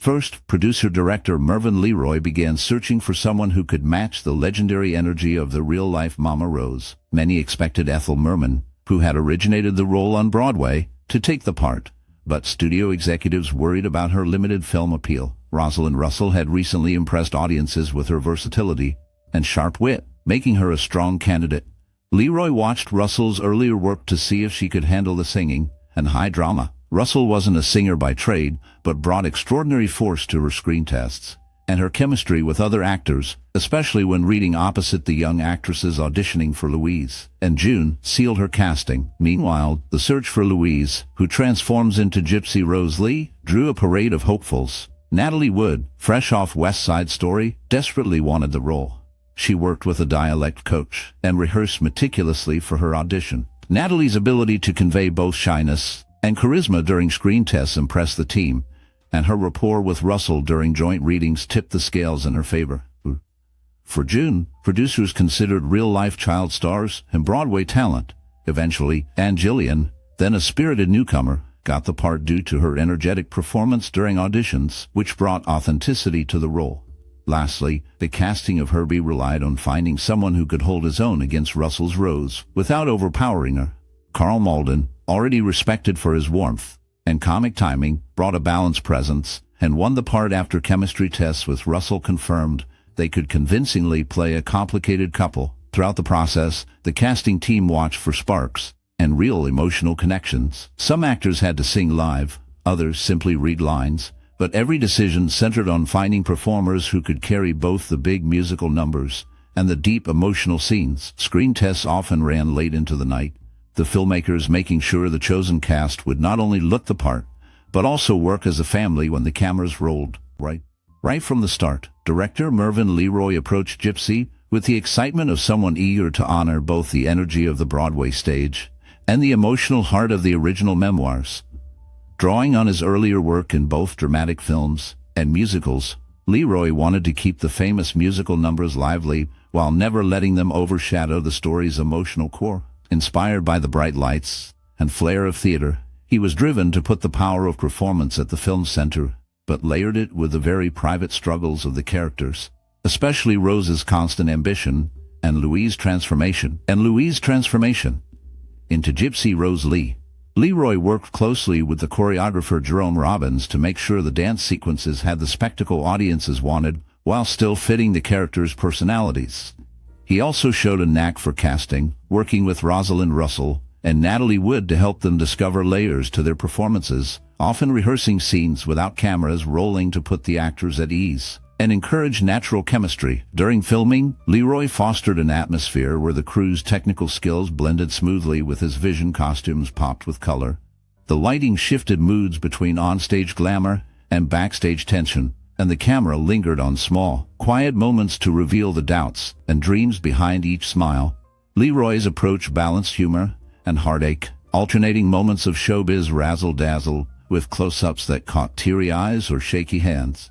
First, producer-director Mervyn Leroy began searching for someone who could match the legendary energy of the real-life Mama Rose. Many expected Ethel Merman, who had originated the role on Broadway, to take the part, but studio executives worried about her limited film appeal. Rosalind Russell had recently impressed audiences with her versatility and sharp wit, making her a strong candidate. Leroy watched Russell's earlier work to see if she could handle the singing and high drama. Russell wasn't a singer by trade, but brought extraordinary force to her screen tests, and her chemistry with other actors, especially when reading opposite the young actresses auditioning for Louise. And June sealed her casting. Meanwhile, the search for Louise, who transforms into Gypsy Rose Lee, drew a parade of hopefuls. Natalie Wood, fresh off West Side Story, desperately wanted the role. She worked with a dialect coach and rehearsed meticulously for her audition. Natalie's ability to convey both shyness and charisma during screen tests impressed the team, and her rapport with Russell during joint readings tipped the scales in her favor. For June, producers considered real-life child stars and Broadway talent. Eventually, Jillian, then a spirited newcomer, got the part due to her energetic performance during auditions, which brought authenticity to the role. Lastly, the casting of Herbie relied on finding someone who could hold his own against Russell's Rose without overpowering her. Karl Malden, already respected for his warmth and comic timing, brought a balanced presence and won the part after chemistry tests with Russell confirmed they could convincingly play a complicated couple. Throughout the process, the casting team watched for sparks and real emotional connections. Some actors had to sing live, others simply read lines, but every decision centered on finding performers who could carry both the big musical numbers and the deep emotional scenes. Screen tests often ran late into the night, the filmmakers making sure the chosen cast would not only look the part, but also work as a family when the cameras rolled. Right from the start, director Mervyn Leroy approached Gypsy with the excitement of someone eager to honor both the energy of the Broadway stage and the emotional heart of the original memoirs. Drawing on his earlier work in both dramatic films and musicals, Leroy wanted to keep the famous musical numbers lively while never letting them overshadow the story's emotional core. Inspired by the bright lights and flair of theater, he was driven to put the power of performance at the film's center, but layered it with the very private struggles of the characters, especially Rose's constant ambition and Louise's transformation. Into Gypsy Rose Lee, Leroy worked closely with the choreographer Jerome Robbins to make sure the dance sequences had the spectacle audiences wanted while still fitting the characters' personalities. He also showed a knack for casting, working with Rosalind Russell and Natalie Wood to help them discover layers to their performances, often rehearsing scenes without cameras rolling to put the actors at ease and encourage natural chemistry. During filming, Leroy fostered an atmosphere where the crew's technical skills blended smoothly with his vision. Costumes popped with color. The lighting shifted moods between onstage glamour and backstage tension, and the camera lingered on small, quiet moments to reveal the doubts and dreams behind each smile. Leroy's approach balanced humor and heartache, alternating moments of showbiz razzle-dazzle with close-ups that caught teary eyes or shaky hands.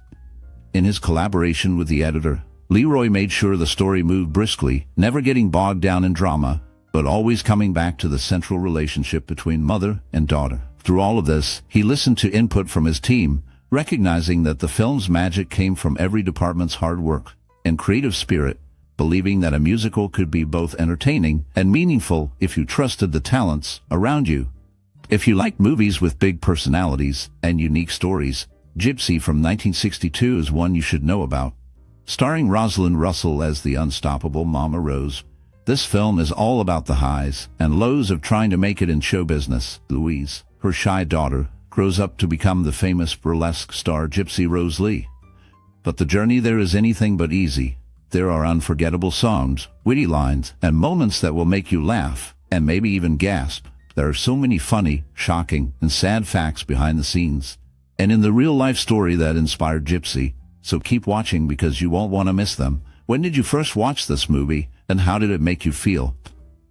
In his collaboration with the editor, Leroy made sure the story moved briskly, never getting bogged down in drama, but always coming back to the central relationship between mother and daughter. Through all of this, he listened to input from his team, recognizing that the film's magic came from every department's hard work and creative spirit, believing that a musical could be both entertaining and meaningful if you trusted the talents around you. If you like movies with big personalities and unique stories, Gypsy from 1962 is one you should know about. Starring Rosalind Russell as the unstoppable Mama Rose, this film is all about the highs and lows of trying to make it in show business. Louise, her shy daughter, grows up to become the famous burlesque star Gypsy Rose Lee. But the journey there is anything but easy. There are unforgettable songs, witty lines, and moments that will make you laugh, and maybe even gasp. There are so many funny, shocking, and sad facts behind the scenes, and in the real-life story that inspired Gypsy, so keep watching because you won't want to miss them. When did you first watch this movie, and how did it make you feel?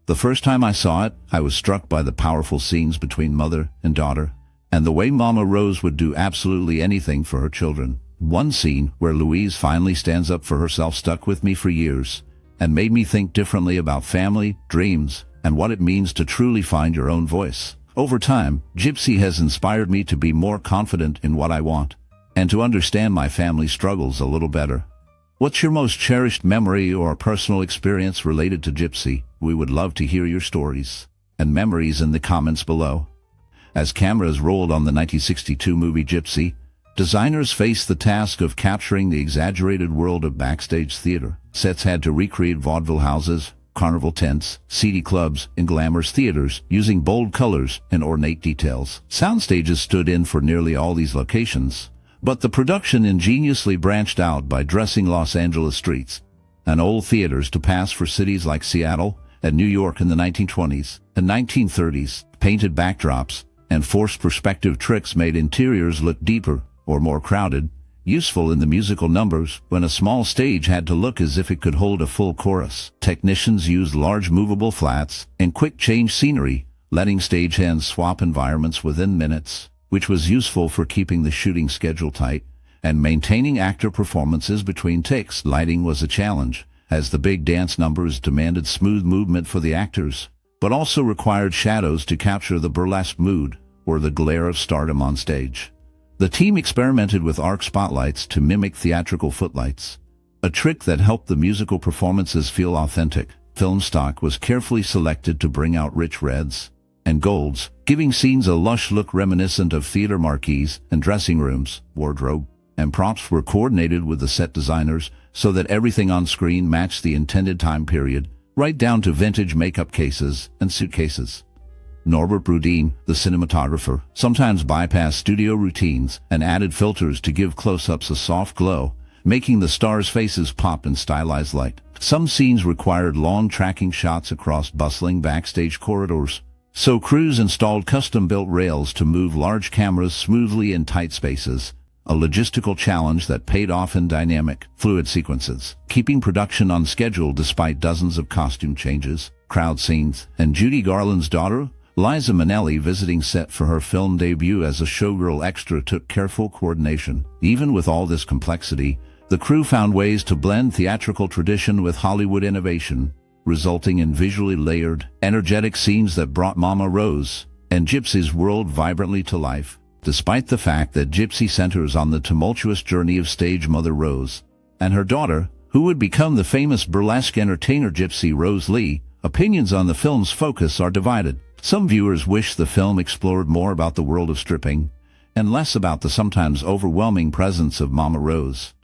The first time I saw it, I was struck by the powerful scenes between mother and daughter, and the way Mama Rose would do absolutely anything for her children. One scene where Louise finally stands up for herself stuck with me for years and made me think differently about family, dreams, and what it means to truly find your own voice. Over time, Gypsy has inspired me to be more confident in what I want and to understand my family's struggles a little better. What's your most cherished memory or personal experience related to Gypsy? We would love to hear your stories and memories in the comments below. As cameras rolled on the 1962 movie Gypsy, designers faced the task of capturing the exaggerated world of backstage theater. Sets had to recreate vaudeville houses, carnival tents, seedy clubs, and glamorous theaters using bold colors and ornate details. Soundstages stood in for nearly all these locations, but the production ingeniously branched out by dressing Los Angeles streets and old theaters to pass for cities like Seattle and New York in the 1920s and 1930s. Painted backdrops and forced perspective tricks made interiors look deeper or more crowded, useful in the musical numbers when a small stage had to look as if it could hold a full chorus. Technicians used large movable flats and quick-change scenery, letting stagehands swap environments within minutes, which was useful for keeping the shooting schedule tight and maintaining actor performances between takes. Lighting was a challenge, as the big dance numbers demanded smooth movement for the actors, but also required shadows to capture the burlesque mood or the glare of stardom on stage. The team experimented with arc spotlights to mimic theatrical footlights, a trick that helped the musical performances feel authentic. Film stock was carefully selected to bring out rich reds and golds, giving scenes a lush look reminiscent of theater marquees and dressing rooms. Wardrobe and props were coordinated with the set designers so that everything on screen matched the intended time period, right down to vintage makeup cases and suitcases. Norbert Brudin, the cinematographer, sometimes bypassed studio routines and added filters to give close-ups a soft glow, making the stars' faces pop in stylized light. Some scenes required long tracking shots across bustling backstage corridors, so crews installed custom-built rails to move large cameras smoothly in tight spaces, a logistical challenge that paid off in dynamic, fluid sequences. Keeping production on schedule despite dozens of costume changes, crowd scenes, and Judy Garland's daughter, Liza Minnelli, visiting set for her film debut as a showgirl extra, took careful coordination. Even with all this complexity, the crew found ways to blend theatrical tradition with Hollywood innovation, resulting in visually layered, energetic scenes that brought Mama Rose and Gypsy's world vibrantly to life. Despite the fact that Gypsy centers on the tumultuous journey of stage mother Rose and her daughter, who would become the famous burlesque entertainer Gypsy Rose Lee, opinions on the film's focus are divided. Some viewers wish the film explored more about the world of stripping and less about the sometimes overwhelming presence of Mama Rose.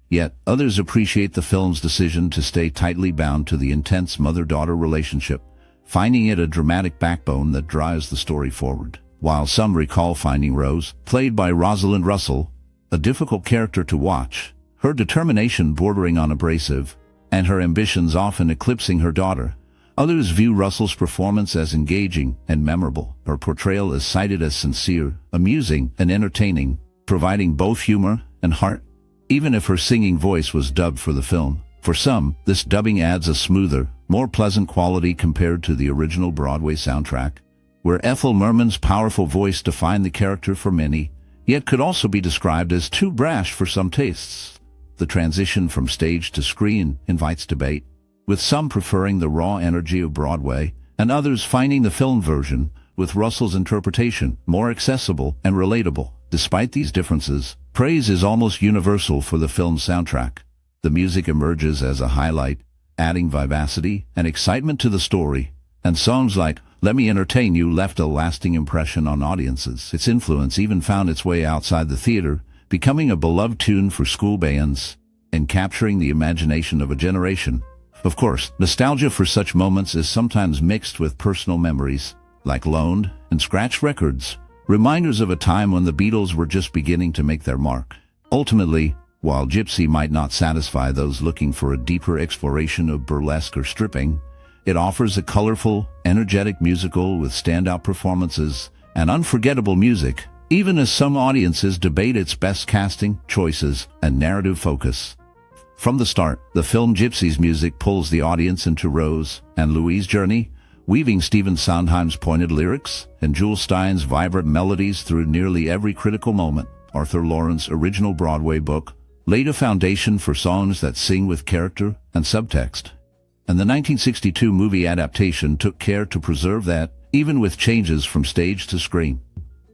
Yet, others appreciate the film's decision to stay tightly bound to the intense mother-daughter relationship, finding it a dramatic backbone that drives the story forward. While some recall finding Rose, played by Rosalind Russell, a difficult character to watch, her determination bordering on abrasive, and her ambitions often eclipsing her daughter, others view Russell's performance as engaging and memorable. Her portrayal is cited as sincere, amusing, and entertaining, providing both humor and heart, even if her singing voice was dubbed for the film. For some, this dubbing adds a smoother, more pleasant quality compared to the original Broadway soundtrack, where Ethel Merman's powerful voice defined the character for many, yet could also be described as too brash for some tastes. The transition from stage to screen invites debate, with some preferring the raw energy of Broadway and others finding the film version, with Russell's interpretation, more accessible and relatable. Despite these differences, praise is almost universal for the film's soundtrack. The music emerges as a highlight, adding vivacity and excitement to the story, and songs like "Let Me Entertain You" left a lasting impression on audiences. Its influence even found its way outside the theater, becoming a beloved tune for school bands and capturing the imagination of a generation. Of course, nostalgia for such moments is sometimes mixed with personal memories, like loaned and scratched records, reminders of a time when the Beatles were just beginning to make their mark. Ultimately, while Gypsy might not satisfy those looking for a deeper exploration of burlesque or stripping, it offers a colorful, energetic musical with standout performances and unforgettable music, even as some audiences debate its best casting, choices, and narrative focus. From the start, the film Gypsy's music pulls the audience into Rose and Louise's journey, weaving Stephen Sondheim's pointed lyrics and Jules Stein's vibrant melodies through nearly every critical moment. Arthur Lawrence's original Broadway book laid a foundation for songs that sing with character and subtext, and the 1962 movie adaptation took care to preserve that, even with changes from stage to screen.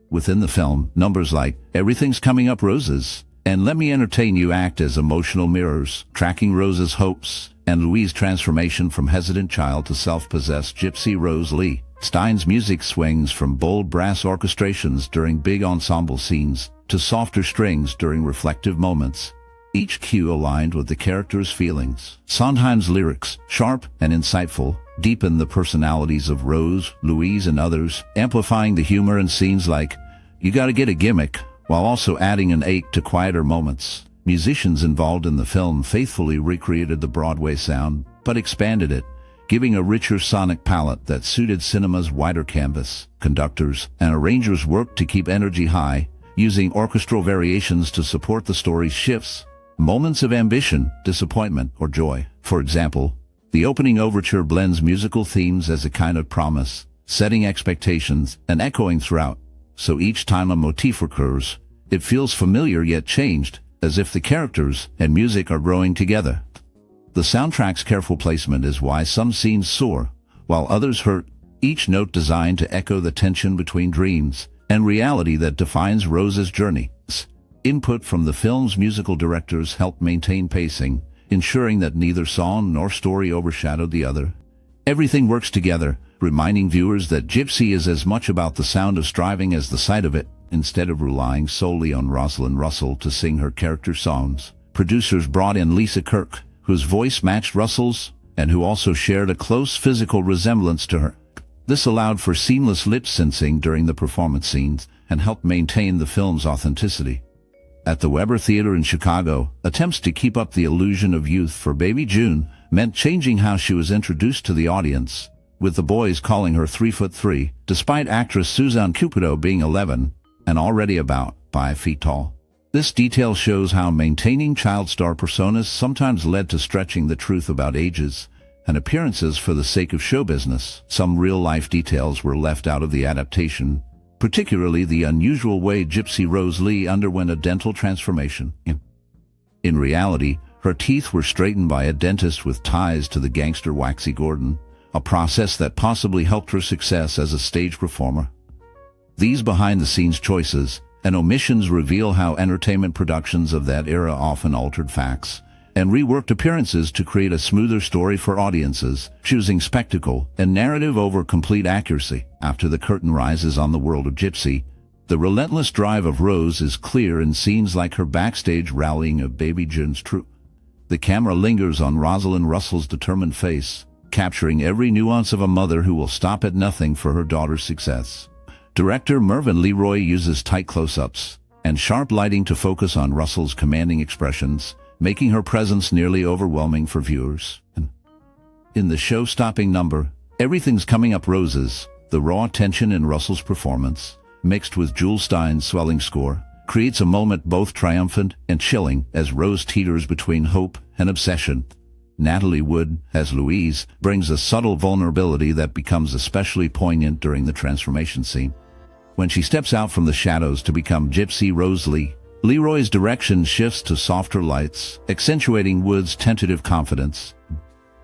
Within the film, numbers like "Everything's Coming Up Roses" and Let Me Entertain You act as emotional mirrors, tracking Rose's hopes and Louise's transformation from hesitant child to self-possessed Gypsy Rose Lee. Stein's music swings from bold brass orchestrations during big ensemble scenes to softer strings during reflective moments, each cue aligned with the character's feelings. Sondheim's lyrics, sharp and insightful, deepen the personalities of Rose, Louise, and others, amplifying the humor in scenes like "You Gotta Get a Gimmick," while also adding an ache to quieter moments. Musicians involved in the film faithfully recreated the Broadway sound, but expanded it, giving a richer sonic palette that suited cinema's wider canvas. Conductors and arrangers worked to keep energy high, using orchestral variations to support the story's shifts, moments of ambition, disappointment, or joy. For example, the opening overture blends musical themes as a kind of promise, setting expectations and echoing throughout, so each time a motif recurs, it feels familiar yet changed, as if the characters and music are growing together. The soundtrack's careful placement is why some scenes soar, while others hurt, each note designed to echo the tension between dreams and reality that defines Rose's journey. Input from the film's musical directors helped maintain pacing, ensuring that neither song nor story overshadowed the other. Everything works together, reminding viewers that Gypsy is as much about the sound of striving as the sight of it. Instead of relying solely on Rosalind Russell to sing her character songs, producers brought in Lisa Kirk, whose voice matched Russell's, and who also shared a close physical resemblance to her. This allowed for seamless lip-syncing during the performance scenes and helped maintain the film's authenticity. At the Weber Theater in Chicago, attempts to keep up the illusion of youth for Baby June meant changing how she was introduced to the audience, with the boys calling her 3'3", despite actress Suzanne Cupido being 11 and already about 5 feet tall. This detail shows how maintaining child star personas sometimes led to stretching the truth about ages and appearances for the sake of show business. Some real-life details were left out of the adaptation, particularly the unusual way Gypsy Rose Lee underwent a dental transformation. In reality, her teeth were straightened by a dentist with ties to the gangster Waxy Gordon, a process that possibly helped her success as a stage performer. These behind-the-scenes choices and omissions reveal how entertainment productions of that era often altered facts and reworked appearances to create a smoother story for audiences, choosing spectacle and narrative over complete accuracy. After the curtain rises on the world of Gypsy, the relentless drive of Rose is clear in scenes like her backstage rallying of Baby June's troupe. The camera lingers on Rosalind Russell's determined face, capturing every nuance of a mother who will stop at nothing for her daughter's success. Director Mervyn Leroy uses tight close-ups and sharp lighting to focus on Russell's commanding expressions, making her presence nearly overwhelming for viewers. In the show-stopping number, Everything's Coming Up Roses, the raw tension in Russell's performance, mixed with Jules Stein's swelling score, creates a moment both triumphant and chilling as Rose teeters between hope and obsession. Natalie Wood, as Louise, brings a subtle vulnerability that becomes especially poignant during the transformation scene. When she steps out from the shadows to become Gypsy Rose Lee, Leroy's direction shifts to softer lights, accentuating Wood's tentative confidence.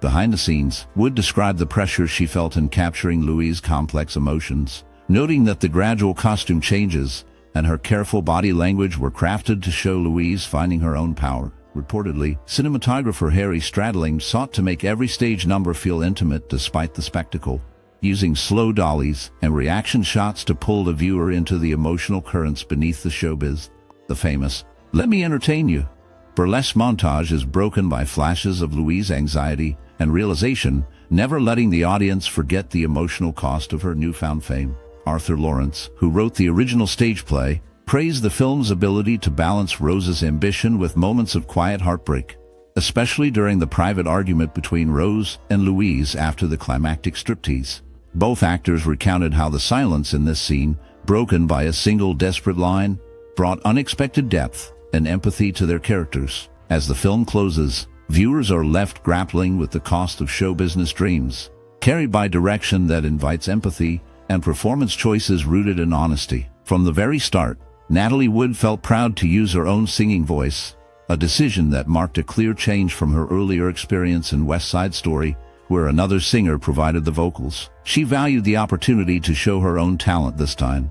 Behind the scenes, Wood described the pressure she felt in capturing Louise's complex emotions, noting that the gradual costume changes and her careful body language were crafted to show Louise finding her own power. Reportedly, cinematographer Harry Stradling sought to make every stage number feel intimate despite the spectacle, using slow dollies and reaction shots to pull the viewer into the emotional currents beneath the showbiz. The famous "Let Me Entertain You" burlesque montage is broken by flashes of Louise's anxiety and realization, never letting the audience forget the emotional cost of her newfound fame. Arthur Lawrence, who wrote the original stage play, praised the film's ability to balance Rose's ambition with moments of quiet heartbreak, especially during the private argument between Rose and Louise after the climactic striptease. Both actors recounted how the silence in this scene, broken by a single desperate line, brought unexpected depth and empathy to their characters. As the film closes, viewers are left grappling with the cost of show business dreams, carried by direction that invites empathy and performance choices rooted in honesty. From the very start, Natalie Wood felt proud to use her own singing voice, a decision that marked a clear change from her earlier experience in West Side Story, where another singer provided the vocals. She valued the opportunity to show her own talent this time.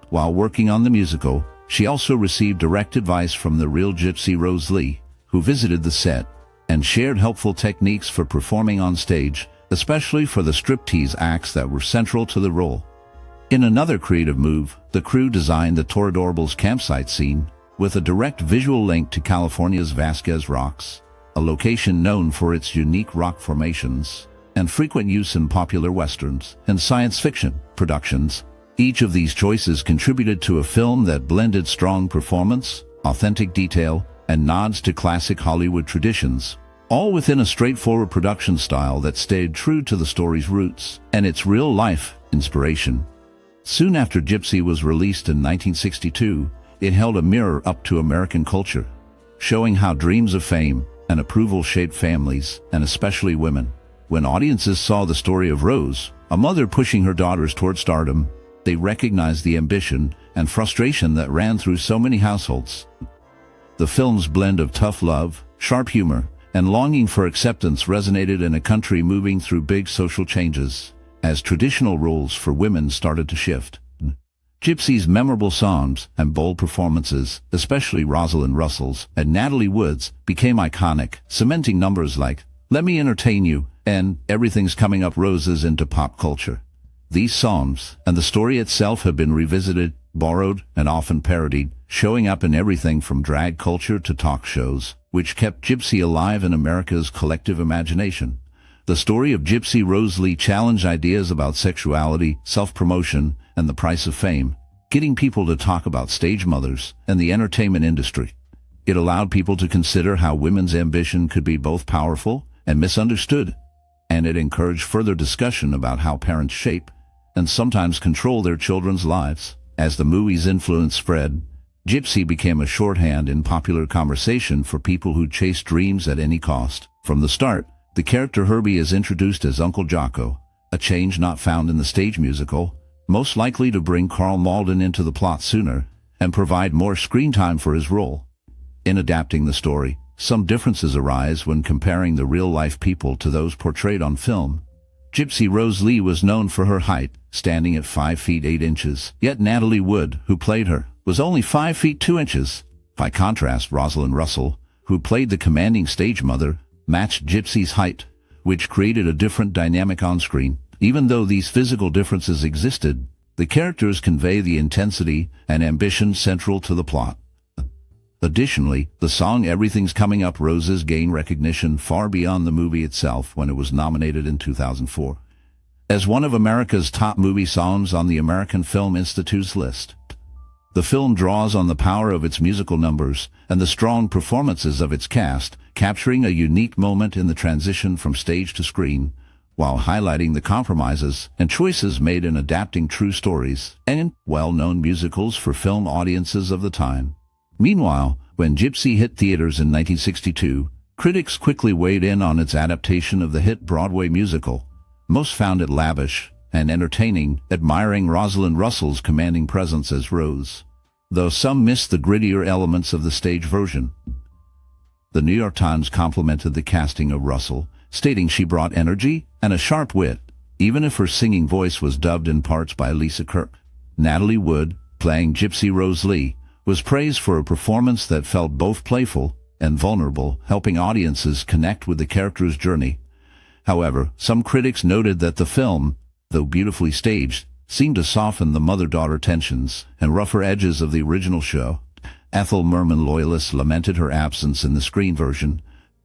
While working on the musical, She also received direct advice from the real Gypsy Rose Lee, who visited the set and shared helpful techniques for performing on stage, especially for the striptease acts that were central to the role. In another creative move, the crew designed the Toradorables campsite scene with a direct visual link to California's Vasquez Rocks, a location known for its unique rock formations and frequent use in popular westerns and science fiction productions. Each of these choices contributed to a film that blended strong performance, authentic detail, and nods to classic Hollywood traditions, all within a straightforward production style that stayed true to the story's roots and its real-life inspiration. Soon after Gypsy was released in 1962, it held a mirror up to American culture, showing how dreams of fame and approval shaped families, and especially women. When audiences saw the story of Rose, a mother pushing her daughters toward stardom, they recognized the ambition and frustration that ran through so many households. The film's blend of tough love, sharp humor, and longing for acceptance resonated in a country moving through big social changes, as traditional roles for women started to shift. Gypsy's memorable songs and bold performances, especially Rosalind Russell's and Natalie Wood's, became iconic, cementing numbers like "Let Me Entertain You" and "Everything's Coming Up Roses" into pop culture. These songs and the story itself have been revisited, borrowed, and often parodied, showing up in everything from drag culture to talk shows, which kept Gypsy alive in America's collective imagination. The story of Gypsy Rose Lee challenged ideas about sexuality, self-promotion, and the price of fame, getting people to talk about stage mothers and the entertainment industry. It allowed people to consider how women's ambition could be both powerful and misunderstood, and it encouraged further discussion about how parents shape and sometimes control their children's lives. As the movie's influence spread, Gypsy became a shorthand in popular conversation for people who chased dreams at any cost. From the start, the character Herbie is introduced as Uncle Jocko, a change not found in the stage musical, most likely to bring Karl Malden into the plot sooner and provide more screen time for his role. In adapting the story, some differences arise when comparing the real-life people to those portrayed on film. Gypsy Rose Lee was known for her height, standing at 5 feet 8 inches, yet Natalie Wood, who played her, was only 5 feet 2 inches. By contrast, Rosalind Russell, who played the commanding stage mother, matched Gypsy's height, which created a different dynamic on screen. Even though these physical differences existed, the characters convey the intensity and ambition central to the plot. Additionally, the song "Everything's Coming Up Roses" gained recognition far beyond the movie itself when it was nominated in 2004 as one of America's top movie songs on the American Film Institute's list. The film draws on the power of its musical numbers and the strong performances of its cast, capturing a unique moment in the transition from stage to screen, while highlighting the compromises and choices made in adapting true stories and in well-known musicals for film audiences of the time. Meanwhile, when Gypsy hit theaters in 1962, critics quickly weighed in on its adaptation of the hit Broadway musical. Most found it lavish and entertaining, admiring Rosalind Russell's commanding presence as Rose, though some missed the grittier elements of the stage version. The New York Times complimented the casting of Russell, stating she brought energy and a sharp wit, even if her singing voice was dubbed in parts by Lisa Kirk. Natalie Wood, playing Gypsy Rose Lee, was praised for a performance that felt both playful and vulnerable, helping audiences connect with the character's journey. However, some critics noted that the film, though beautifully staged, seemed to soften the mother-daughter tensions and rougher edges of the original show. Ethel Merman loyalists lamented her absence in the screen version,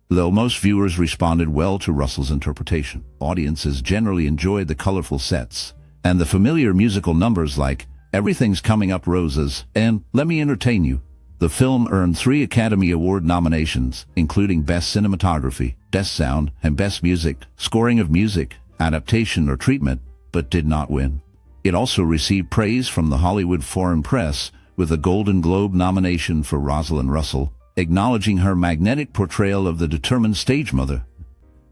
though most viewers responded well to Russell's interpretation. Audiences generally enjoyed the colorful sets and the familiar musical numbers like "Everything's Coming Up Roses" and "Let Me Entertain You." The film earned 3 Academy Award nominations, including Best Cinematography, Best Sound, and Best Music, Scoring of Music, Adaptation or Treatment, but did not win. It also received praise from the Hollywood Foreign Press, with a Golden Globe nomination for Rosalind Russell, acknowledging her magnetic portrayal of the determined stage mother.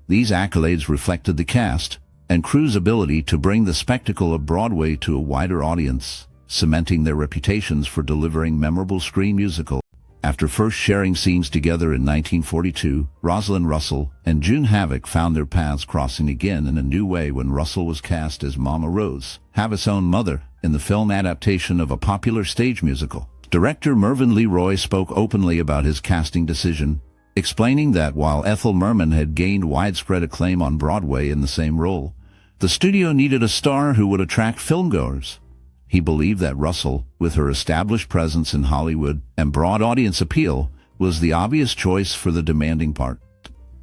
These accolades reflected the cast and crew's ability to bring the spectacle of Broadway to a wider audience, cementing their reputations for delivering memorable screen musicals. After first sharing scenes together in 1942, Rosalind Russell and June Hovick found their paths crossing again in a new way when Russell was cast as Mama Rose, Hovick's own mother, in the film adaptation of a popular stage musical. Director Mervyn Leroy spoke openly about his casting decision, explaining that while Ethel Merman had gained widespread acclaim on Broadway in the same role, the studio needed a star who would attract filmgoers. He believed that Russell, with her established presence in Hollywood and broad audience appeal, was the obvious choice for the demanding part.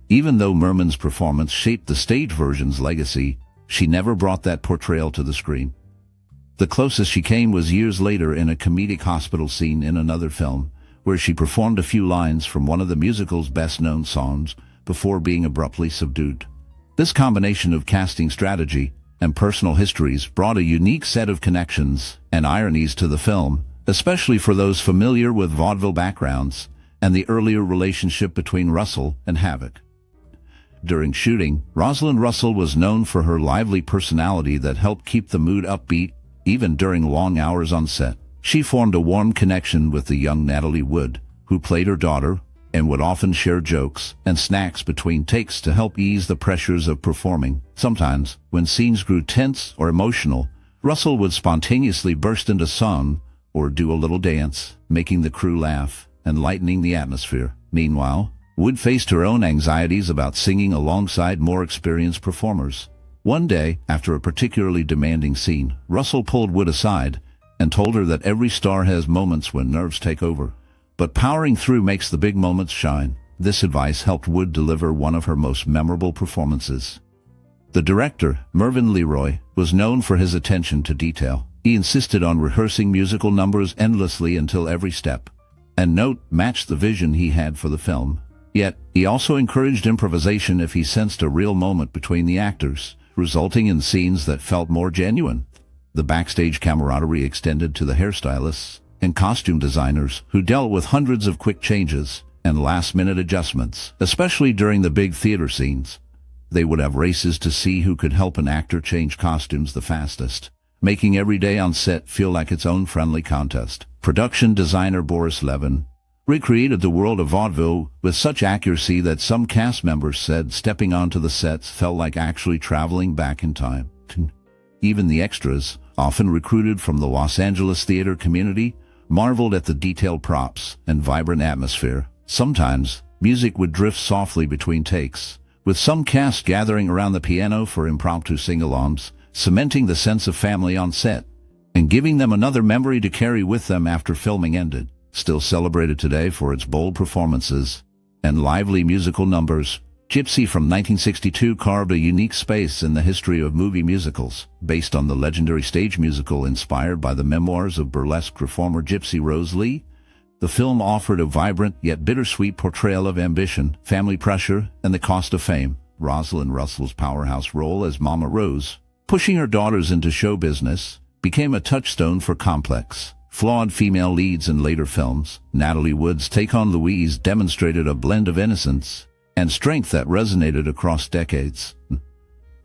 Even though Merman's performance shaped the stage version's legacy, she never brought that portrayal to the screen. The closest she came was years later in a comedic hospital scene in another film, where she performed a few lines from one of the musical's best-known songs before being abruptly subdued. This combination of casting strategy and personal histories brought a unique set of connections and ironies to the film, especially for those familiar with vaudeville backgrounds and the earlier relationship between Russell and Hovick. During shooting, Rosalind Russell was known for her lively personality that helped keep the mood upbeat even during long hours on set. She formed a warm connection with the young Natalie Wood, who played her daughter, and would often share jokes and snacks between takes to help ease the pressures of performing. Sometimes, when scenes grew tense or emotional, Russell would spontaneously burst into song or do a little dance, making the crew laugh and lightening the atmosphere. Meanwhile, Wood faced her own anxieties about singing alongside more experienced performers. One day, after a particularly demanding scene, Russell pulled Wood aside and told her that every star has moments when nerves take over, but powering through makes the big moments shine. This advice helped Wood deliver one of her most memorable performances. The director, Mervyn Leroy, was known for his attention to detail. He insisted on rehearsing musical numbers endlessly until every step and note matched the vision he had for the film. Yet, he also encouraged improvisation if he sensed a real moment between the actors, resulting in scenes that felt more genuine. The backstage camaraderie extended to the hairstylists and costume designers, who dealt with hundreds of quick changes and last-minute adjustments, especially during the big theater scenes. They would have races to see who could help an actor change costumes the fastest, making every day on set feel like its own friendly contest. Production designer Boris Levin recreated the world of vaudeville with such accuracy that some cast members said stepping onto the sets felt like actually traveling back in time. Even the extras, often recruited from the Los Angeles theater community, marveled at the detailed props and vibrant atmosphere. Sometimes, music would drift softly between takes, with some cast gathering around the piano for impromptu sing-alongs, cementing the sense of family on set, and giving them another memory to carry with them after filming ended. Still celebrated today for its bold performances and lively musical numbers, Gypsy from 1962 carved a unique space in the history of movie musicals. Based on the legendary stage musical inspired by the memoirs of burlesque performer Gypsy Rose Lee, the film offered a vibrant yet bittersweet portrayal of ambition, family pressure, and the cost of fame. Rosalind Russell's powerhouse role as Mama Rose, pushing her daughters into show business, became a touchstone for complex, flawed female leads in later films. Natalie Wood's take on Louise demonstrated a blend of innocence and strength that resonated across decades.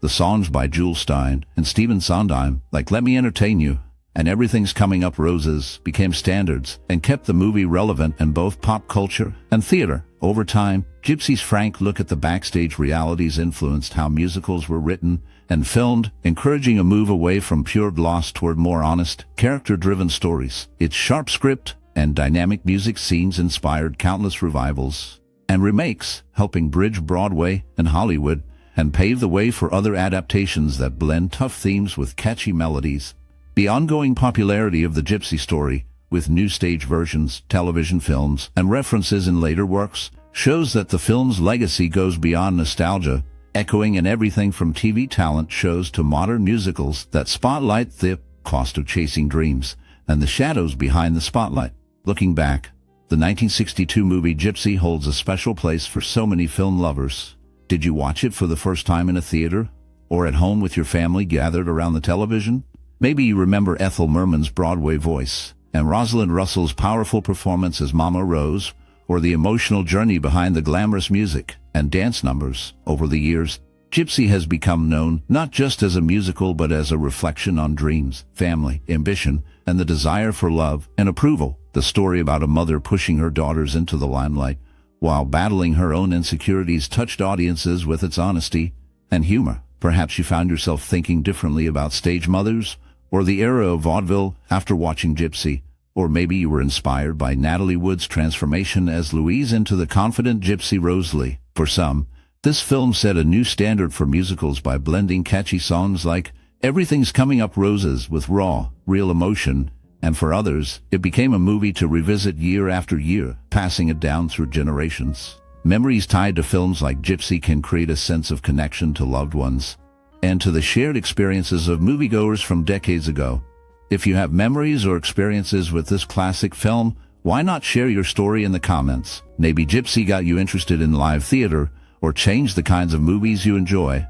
The songs by Jules Stein and Stephen Sondheim, like Let Me Entertain You and Everything's Coming Up Roses, became standards and kept the movie relevant in both pop culture and theater. Over time, Gypsy's frank look at the backstage realities influenced how musicals were written and filmed, encouraging a move away from pure gloss toward more honest, character-driven stories. Its sharp script and dynamic music scenes inspired countless revivals and remakes, helping bridge Broadway and Hollywood and pave the way for other adaptations that blend tough themes with catchy melodies. The ongoing popularity of the Gypsy story, with new stage versions, television films, and references in later works, shows that the film's legacy goes beyond nostalgia, echoing in everything from TV talent shows to modern musicals that spotlight the cost of chasing dreams and the shadows behind the spotlight. Looking back, the 1962 movie Gypsy holds a special place for so many film lovers. Did you watch it for the first time in a theater, or at home with your family gathered around the television? Maybe you remember Ethel Merman's Broadway voice, and Rosalind Russell's powerful performance as Mama Rose, or the emotional journey behind the glamorous music and dance numbers. Over the years, Gypsy has become known not just as a musical but as a reflection on dreams, family, ambition, and the desire for love and approval. The story about a mother pushing her daughters into the limelight while battling her own insecurities touched audiences with its honesty and humor. Perhaps you found yourself thinking differently about stage mothers or the era of vaudeville after watching Gypsy, Or maybe you were inspired by Natalie Wood's transformation as Louise into the confident gypsy Rosalind. For some, this film set a new standard for musicals by blending catchy songs like Everything's Coming Up Roses with raw, real emotion, and for others, it became a movie to revisit year after year, passing it down through generations. Memories tied to films like Gypsy can create a sense of connection to loved ones and to the shared experiences of moviegoers from decades ago. If you have memories or experiences with this classic film, why not share your story in the comments? Maybe Gypsy got you interested in live theater or changed the kinds of movies you enjoy.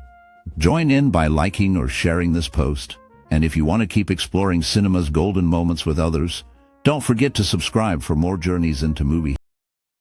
Join in by liking or sharing this post. And if you want to keep exploring cinema's golden moments with others, don't forget to subscribe for more journeys into movie